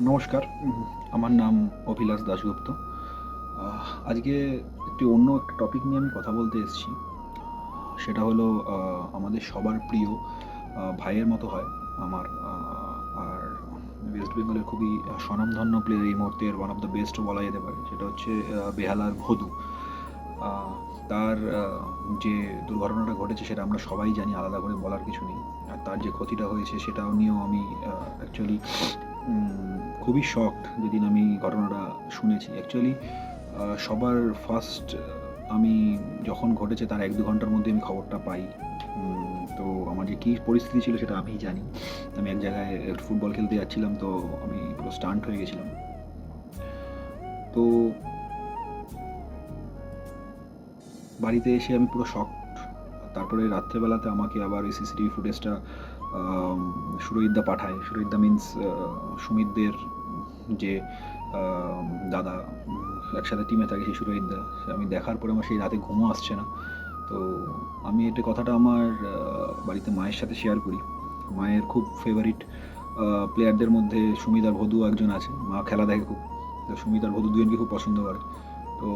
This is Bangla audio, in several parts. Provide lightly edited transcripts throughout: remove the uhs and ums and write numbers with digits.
নমস্কার। আমার নাম অভিলাষ দাশগুপ্ত। আজকে অন্য একটা টপিক নিয়ে আমি কথা বলতে এসেছি। সেটা হলো আমাদের সবার প্রিয় ভাইয়ের মতো হয় আমার। আর ওয়েস্ট বেঙ্গলের খুবই স্বনামধন্য প্লেয়ার, এই মুহূর্তের ওয়ান অফ দ্য বেস্টও বলা যেতে পারে। সেটা হচ্ছে বেহালার ভদু। আহ, তার যে দুর্ঘটনাটা ঘটেছে সেটা আমরা সবাই জানি, আলাদা করে বলার কিছু নেই। আর তার যে ক্ষতিটা হয়েছে সেটাও নিয়েও আমি অ্যাকচুয়ালি খুবই শকড যেদিন আমি ঘটনাটা শুনেছি। অ্যাকচুয়ালি সবার ফার্স্ট আমি যখন ঘটেছে তার 1-2 ঘন্টার মধ্যে আমি খবরটা পাই। তো আমার যে কী পরিস্থিতি ছিল সেটা আমিই জানি। আমি এক জায়গায় ফুটবল খেলতে যাচ্ছিলাম, তো আমি পুরো স্টান্ট হয়ে গেছিলাম। তো বাড়িতে এসে আমি পুরো শকড। তারপরে রাত্রেবেলাতে আমাকে আবার এই সিসিটিভি ফুটেজটা সুরজিৎদা পাঠায়। সুরজিৎদা মিন্স সুমিতদের যে দাদা, একসাথে টিমে থাকে সেই সুরজিৎদা। আমি দেখার পরে আমার সেই রাতে ঘুমও আসছে না। তো আমি এটা কথাটা আমার বাড়িতে মায়ের সাথে শেয়ার করি। মায়ের খুব ফেভারিট প্লেয়ারদের মধ্যে সুমিত আর ভদু একজন আছে। মা খেলা দেখে খুব, তো সুমিত আর ভদু দুজনকে খুব পছন্দ করে। তো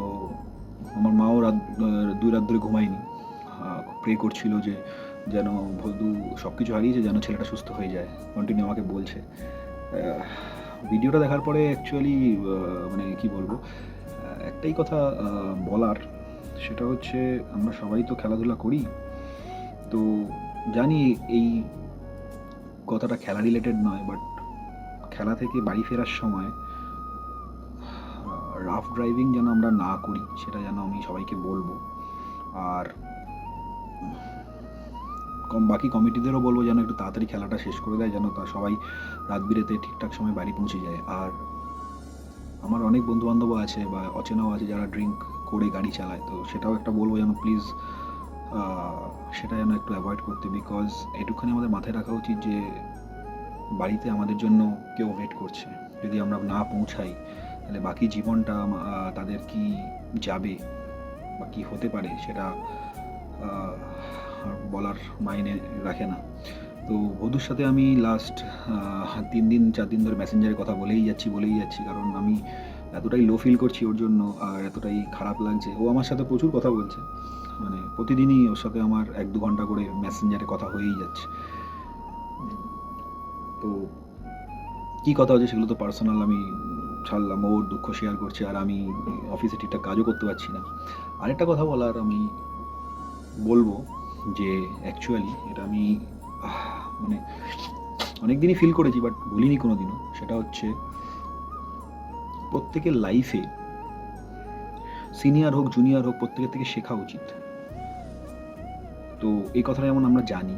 আমার মাও রাত 2 রাত ধরে ঘুমায়নি, প্রে করছিল যে যেন ভদু সব কিছু হারিয়েছে, যেন ছেলেটা সুস্থ হয়ে যায়। কন্টিনিউ আমাকে বলছে। ভিডিওটা দেখার পরে অ্যাকচুয়ালি মানে কি বলবো, একটাই কথা বলার, সেটা হচ্ছে আমরা সবাই তো খেলাধুলা করি। তো জানি এই কথাটা খেলা রিলেটেড নয়, বাট খেলা থেকে বাড়ি ফেরার সময় রাফ ড্রাইভিং যেন আমরা না করি, সেটা যেন আমি সবাইকে বলবো। আর বাকি কমিটিদেরও বলবো যেন একটু তাড়াতাড়ি খেলাটা শেষ করে দেয়, যেন তা সবাই রাত বিরেতে ঠিকঠাক সময় বাড়ি পৌঁছে যায়। আর আমার অনেক বন্ধুবান্ধবও আছে বা অচেনাও আছে যারা ড্রিঙ্ক করে গাড়ি চালায়, তো সেটাও একটা বলবো যেন প্লিজ সেটা যেন একটু অ্যাভয়েড করতে। বিকজ এটুখানি আমাদের মাথায় রাখা উচিত যে বাড়িতে আমাদের জন্য কেউ ওয়েট করছে। যদি আমরা না পৌঁছাই তাহলে বাকি জীবনটা তাদের কি যাবে বা কী হতে পারে সেটা বলার মাইনে রাখে না। তো বধূর সাথে আমি লাস্ট 3-4 দিন ধরে মেসেঞ্জারে কথা বলেই যাচ্ছি, কারণ আমি এতটাই লো ফিল করছি ওর জন্য, আর এতটাই খারাপ লাগছে। ও আমার সাথে প্রচুর কথা বলছে, মানে প্রতিদিনই ওর সাথে আমার 1-2 ঘন্টা করে মেসেঞ্জারে কথা হয়েই যাচ্ছে। তো কী কথা হচ্ছে সেগুলো তো পার্সোনাল, আমি ছাড়লাম। ওর দুঃখ শেয়ার করছে আর আমি অফিসে ঠিকঠাক কাজও করতে পারছি না। আরেকটা কথা বলার আমি বলবো যে অ্যাকচুয়ালি এটা আমি মানে অনেক দিনই ফিল করেছি, বাট বলিনি কোনো দিনও। সেটা হচ্ছে প্রত্যেকের লাইফে, সিনিয়র হোক জুনিয়র হোক, প্রত্যেকের থেকে শেখা উচিত। তো এই কথাটা যেমন আমরা জানি,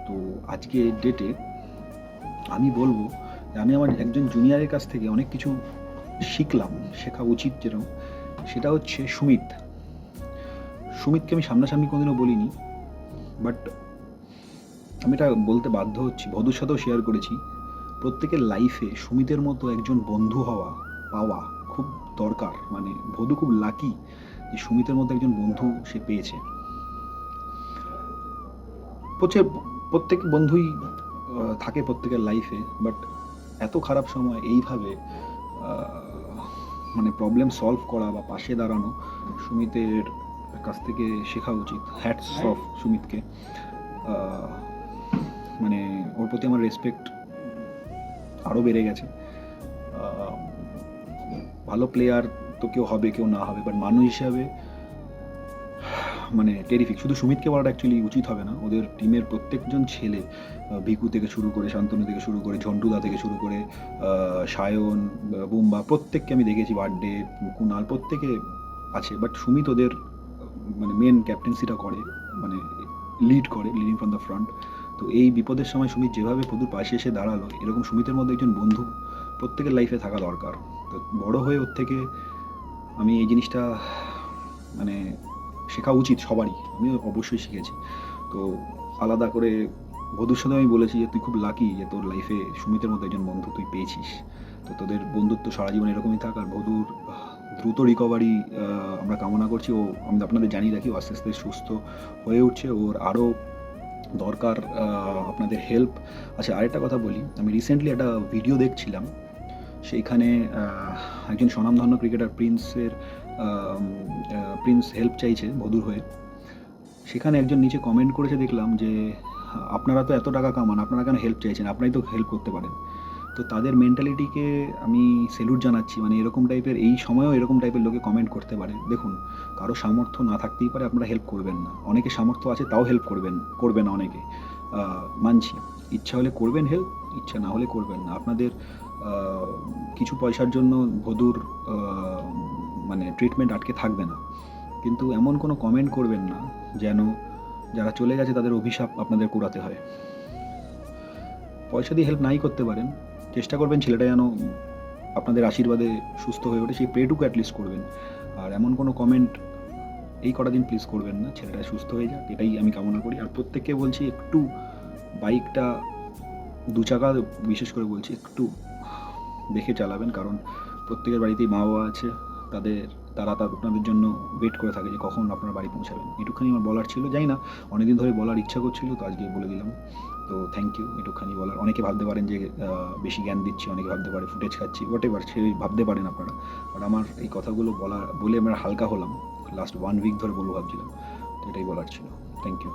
তো আজকে ডেটে আমি বলবো যে আমি আমার একজন জুনিয়রের কাছ থেকে অনেক কিছু শিখলাম, শেখা উচিত যেরকম। সেটা হচ্ছে সুমিতকে আমি সামনাসামনি কোনোদিনও বলিনি, বাট আমি এটা বলতে বাধ্য হচ্ছি, বধূর সাথেও শেয়ার করেছি। প্রত্যেকের লাইফে সুমিতের মতো একজন বন্ধু পাওয়া খুব দরকার। মানে বধূ খুব লাকি যে সুমিতের মতো একজন বন্ধু সে পেয়েছে। প্রত্যেক বন্ধুই থাকে প্রত্যেকের লাইফে, বাট এত খারাপ সময় এইভাবে মানে প্রবলেম সলভ করা বা পাশে দাঁড়ানো সুমিতের কাছ থেকে শেখা উচিত। হ্যাটস অফ সুমিতকে। মানে ওর প্রতি আমার রেসপেক্ট আরও বেড়ে গেছে। ভালো প্লেয়ার তো কেউ হবে, কেউ না হবে, বাট মানুষ হিসাবে মানে টেরিফিক। শুধু সুমিতকে বলাটা অ্যাকচুয়ালি উচিত হবে না, ওদের টিমের প্রত্যেকজন ছেলে, ভিকু থেকে শুরু করে, শান্তনু থেকে শুরু করে, ঝন্টুদা থেকে শুরু করে, সায়ন, বুম্বা, প্রত্যেককে আমি দেখেছি। বার্থডে, কুনাল, প্রত্যেকে আছে, বাট সুমিত ওদের মানে মেন ক্যাপ্টেন্সিটা করে, মানে লিডিং ফ্রম দ্য ফ্রন্ট। তো এই বিপদের সময় সুমিত যেভাবে বধূর পাশে এসে দাঁড়ালো, এরকম সুমিতের মধ্যে একজন বন্ধু প্রত্যেকের লাইফে থাকা দরকার। তো বড় হয়ে ওর থেকে আমি এই জিনিসটা মানে শেখা উচিত সবারই। আমিও অবশ্যই শিখেছি। তো আলাদা করে বধূর সাথে আমি বলেছি যে তুই খুব লাকি যে তোর লাইফে সুমিতের মতো একজন বন্ধু তুই পেয়েছিস। তো তোদের বন্ধুত্ব সারা জীবন এরকমই থাক। আর বধূর দ্রুত রিকভারি আমরা কামনা করছি। ও আমি আপনাদের জানিয়ে রাখি, ও আস্তে আস্তে সুস্থ হয়ে উঠছে। ওর আরও দরকার আপনাদের হেল্প। আচ্ছা, আরেকটা কথা বলি, আমি রিসেন্টলি একটা ভিডিও দেখছিলাম। সেইখানে একজন স্বনামধন্য ক্রিকেটার প্রিন্স হেল্প চাইছে বধূর হয়ে। সেখানে একজন নিচে কমেন্ট করেছে, দেখলাম যে আপনারা তো এত টাকা কামান, আপনারা কেন হেল্প চাইছেন, আপনারাই তো হেল্প করতে পারেন। তো তাদের মেন্টালিটিকে আমি স্যালুট জানাচ্ছি। মানে এরকম টাইপের, এই সময়েও এরকম টাইপের লোকে কমেন্ট করতে পারে। দেখুন, কারো সামর্থ্য না থাকতেই পারে আপনারা হেল্প করবেন না, অনেকে সামর্থ্য আছে তাও হেল্প করবে না অনেকে। মানছি, ইচ্ছা হলে করবেন হেল্প, ইচ্ছা না হলে করবেন না। আপনাদের কিছু পয়সার জন্য বধূর মানে ট্রিটমেন্ট আটকে থাকবে না, কিন্তু এমন কোনো কমেন্ট করবেন না যেন যারা চলে গেছে তাদের অভিশাপ আপনাদের কুড়াতে হয়। পয়সা দিয়ে হেল্প নাই করতে পারেন, চেষ্টা করবেন ছেলেটা যেন আপনাদের আশীর্বাদে সুস্থ হয়ে ওঠে, সেই প্রেটুকু অ্যাটলিস্ট করবেন। আর এমন কোনো কমেন্ট এই কটা দিন প্লিজ করবেন না, ছেলেটা সুস্থ হয়ে যাক, এটাই আমি কামনা করি। আর প্রত্যেককে বলছি, একটু বাইকটা দু চাকা বিশেষ করে বলছি, একটু দেখে চালাবেন, কারণ প্রত্যেকের বাড়িতেই মা বাবা আছে, তারা আপনাদের জন্য ওয়েট করে থাকে যে কখন আপনার বাড়ি পৌঁছাবেন। এটুখানি আমার বলার ছিল, জানি না অনেকদিন ধরে বলার ইচ্ছা করছিল, তো আজকে বলে দিলাম। তো থ্যাংক ইউ, এটুখানি বলার। অনেকে ভাবতে পারেন যে বেশি জ্ঞান দিচ্ছি, অনেকে ভাবতে পারে ফুটেজ খাচ্ছি, হোয়াট এভার, সে ভাবতে পারেন আপনারা। বাট আমার এই কথাগুলো বলে আমরা হালকা হলাম, লাস্ট 1 উইক ধরে বলবো ভাবছিলাম, তো এটাই বলার ছিল। Thank you.